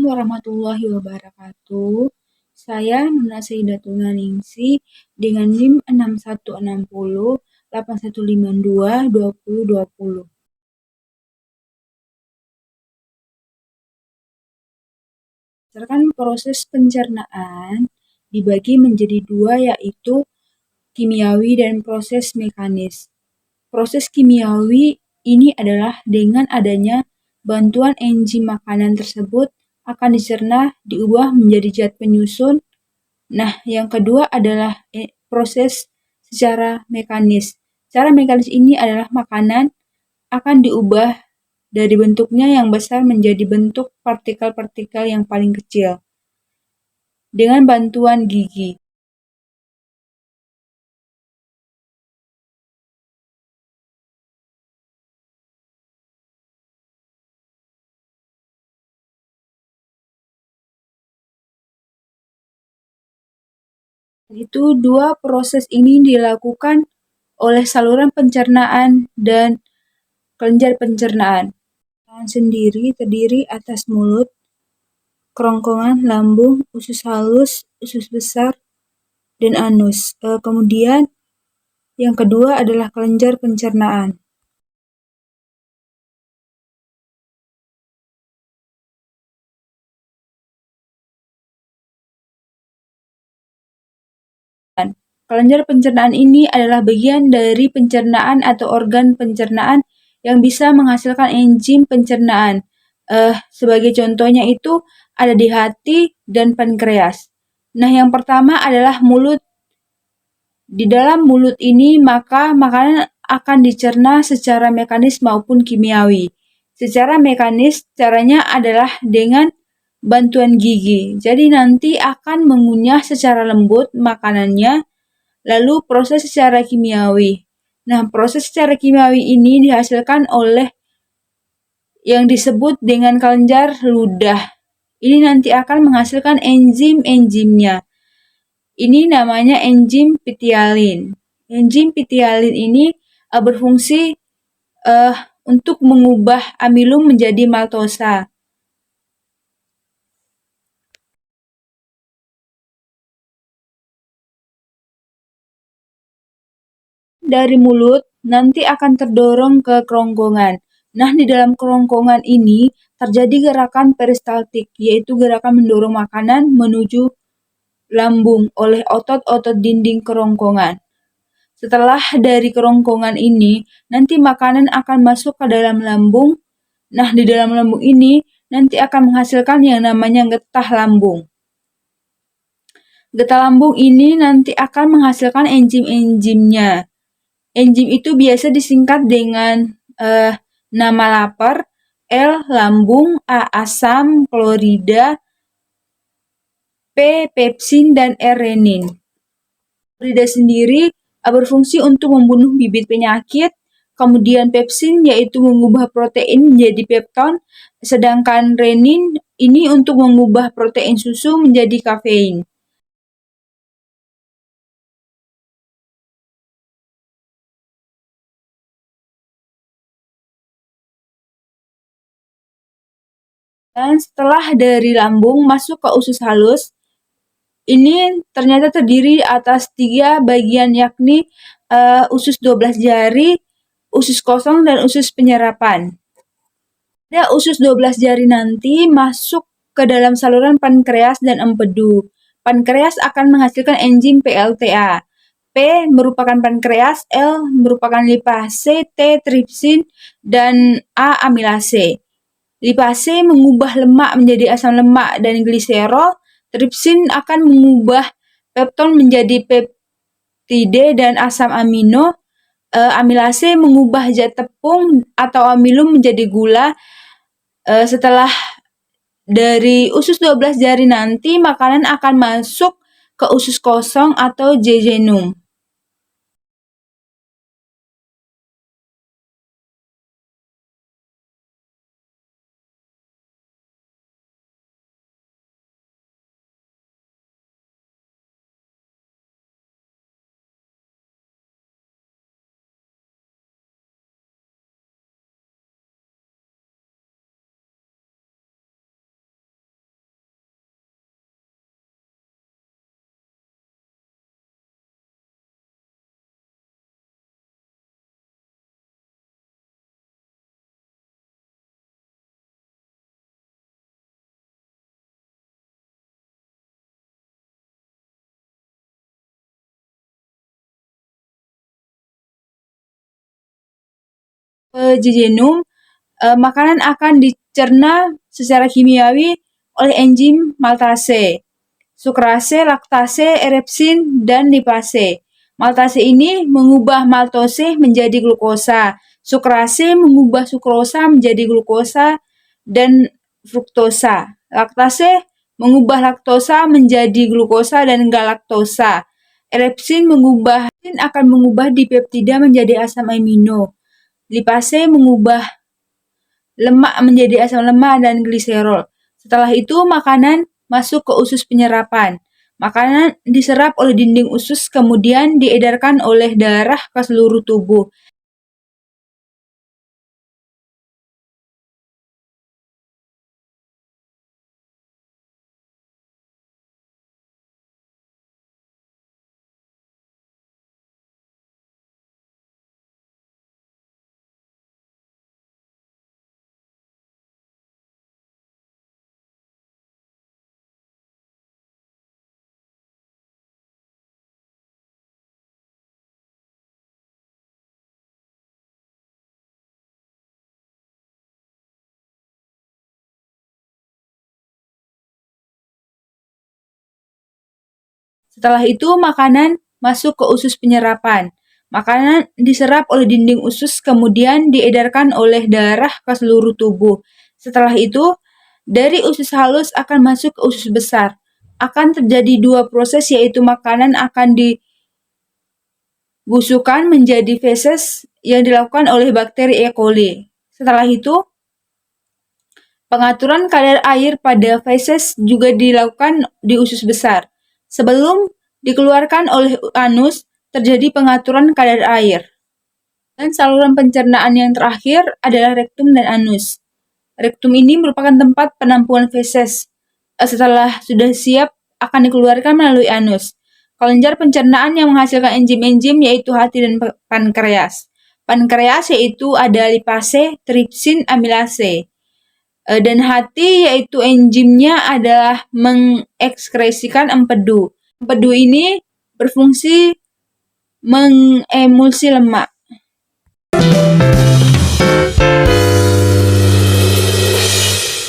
Warahmatullahi wabarakatuh. Saya Nuna Saidatul Ningsih dengan NIM 6160 8152 2020. Berdasarkan proses pencernaan dibagi menjadi dua, yaitu kimiawi dan proses mekanis. Proses kimiawi ini adalah dengan adanya bantuan enzim makanan tersebut akan dicerna diubah menjadi zat penyusun. Nah, yang kedua adalah proses secara mekanis. Secara mekanis ini adalah makanan akan diubah dari bentuknya yang besar menjadi bentuk partikel-partikel yang paling kecil dengan bantuan gigi. Itu dua proses ini dilakukan oleh saluran pencernaan dan kelenjar pencernaan. Tangan sendiri terdiri atas mulut, kerongkongan, lambung, usus halus, usus besar, dan anus. Kemudian yang kedua adalah kelenjar pencernaan. Kelenjar pencernaan ini adalah bagian dari pencernaan atau organ pencernaan yang bisa menghasilkan enzim pencernaan. Sebagai contohnya itu ada di hati dan pankreas. Nah, yang pertama adalah mulut. Di dalam mulut ini maka makanan akan dicerna secara mekanis maupun kimiawi. Secara mekanis caranya adalah dengan bantuan gigi. Jadi nanti akan mengunyah secara lembut makanannya. Lalu proses secara kimiawi. Nah, proses secara kimiawi ini dihasilkan oleh yang disebut dengan kelenjar ludah. Ini nanti akan menghasilkan enzim-enzimnya. Ini namanya enzim pitialin. Enzim pitialin ini berfungsi untuk mengubah amilum menjadi maltosa. Dari mulut nanti akan terdorong ke kerongkongan. Nah, di dalam kerongkongan ini terjadi gerakan peristaltik, yaitu gerakan mendorong makanan menuju lambung oleh otot-otot dinding kerongkongan. Setelah dari kerongkongan ini, nanti makanan akan masuk ke dalam lambung. Nah, di dalam lambung ini nanti akan menghasilkan yang namanya getah lambung. Getah lambung ini nanti akan menghasilkan enzim-enzimnya. Enzim itu biasa disingkat dengan nama lapar, L lambung, A asam klorida, P pepsin, dan R renin. Klorida sendiri berfungsi untuk membunuh bibit penyakit, kemudian pepsin yaitu mengubah protein menjadi pepton, sedangkan renin ini untuk mengubah protein susu menjadi kafein. Dan setelah dari lambung masuk ke usus halus, ini ternyata terdiri atas 3 bagian, yakni usus 12 jari, usus kosong, dan usus penyerapan. Pada usus 12 jari nanti masuk ke dalam saluran pankreas dan empedu. Pankreas akan menghasilkan enzim PLTA. P merupakan pankreas, L merupakan lipase, T tripsin, dan A amilase. Lipase mengubah lemak menjadi asam lemak dan gliserol. Tripsin akan mengubah pepton menjadi peptide dan asam amino. Amilase mengubah zat tepung atau amilum menjadi gula. Setelah dari usus 12 jari nanti makanan akan masuk ke usus kosong atau jejunum. jejunum, makanan akan dicerna secara kimiawi oleh enzim maltase, sukrase, laktase, erepsin, dan lipase. Maltase ini mengubah maltose menjadi glukosa, sukrase mengubah sukrosa menjadi glukosa dan fruktosa. Laktase mengubah laktosa menjadi glukosa dan galaktosa. Erepsin akan mengubah dipeptida menjadi asam amino. Lipase mengubah lemak menjadi asam lemak dan gliserol. Setelah itu makanan masuk ke usus penyerapan. Makanan diserap oleh dinding usus kemudian diedarkan oleh darah ke seluruh tubuh. Setelah itu makanan masuk ke usus penyerapan. Makanan diserap oleh dinding usus kemudian diedarkan oleh darah ke seluruh tubuh. Setelah itu, dari usus halus akan masuk ke usus besar. Akan terjadi dua proses, yaitu makanan akan dibusukkan menjadi feses yang dilakukan oleh bakteri E. coli. Setelah itu, pengaturan kadar air pada feses juga dilakukan di usus besar. Sebelum dikeluarkan oleh anus, terjadi pengaturan kadar air. Dan saluran pencernaan yang terakhir adalah rektum dan anus. Rektum ini merupakan tempat penampungan feses. Setelah sudah siap, akan dikeluarkan melalui anus. Kelenjar pencernaan yang menghasilkan enzim-enzim yaitu hati dan pankreas. Pankreas yaitu ada lipase, tripsin, amilase. Dan hati yaitu enzimnya adalah mengekskresikan empedu. Empedu ini berfungsi mengemulsi lemak.